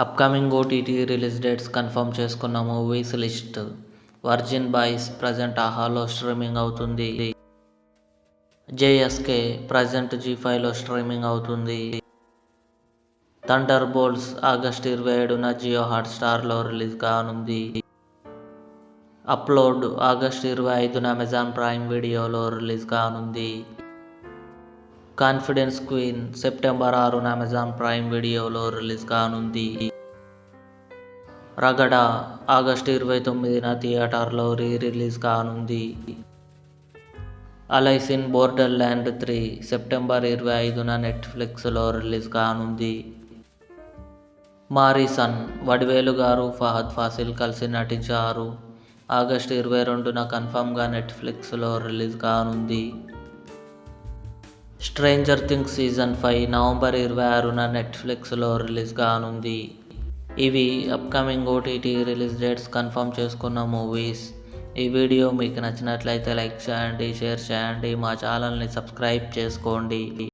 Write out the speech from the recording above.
Upcoming OTT release dates confirm చేసుకున్న movies list. Virgin Boys present ఆహాలో streaming అవుతుంది. JSK present జీ5లో streaming అవుతుంది. థండర్ బోల్ట్స్ ఆగస్టు 27న జియో హాట్స్టార్లో రిలీజ్ కానుంది. అప్లోడ్ ఆగస్టు 25న అమెజాన్ ప్రైమ్ వీడియోలో రిలీజ్ కానుంది. కాన్ఫిడెన్స్ క్వీన్ సెప్టెంబర్ 6న అమెజాన్ ప్రైమ్ వీడియోలో రిలీజ్ కానుంది. రగడ ఆగస్టు 29న థియేటర్లో రిలీజ్ కానుంది. Alice in Borderland 3 September 25న నెట్ఫ్లిక్స్లో రిలీజ్ కానుంది. మారీసన్ వడివేలు గారు, ఫహద్ ఫాసిల్ కలిసి నటించారు. ఆగస్టు 22న కన్ఫర్మ్గా నెట్ఫ్లిక్స్లో రిలీజ్ కానుంది. స్ట్రేంజర్ థింగ్స్ సీజన్ 5 నవంబర్ 26న నెట్ఫ్లిక్స్లో రిలీజ్ కానుంది. ఇవి upcoming OTT release dates confirm చేసుకున్న మూవీస్. ఈ వీడియో మీకు నచ్చినట్లయితే లైక్ చేయండి, షేర్ చేయండి, మా ఛానల్ని సబ్స్క్రైబ్ చేసుకోండి.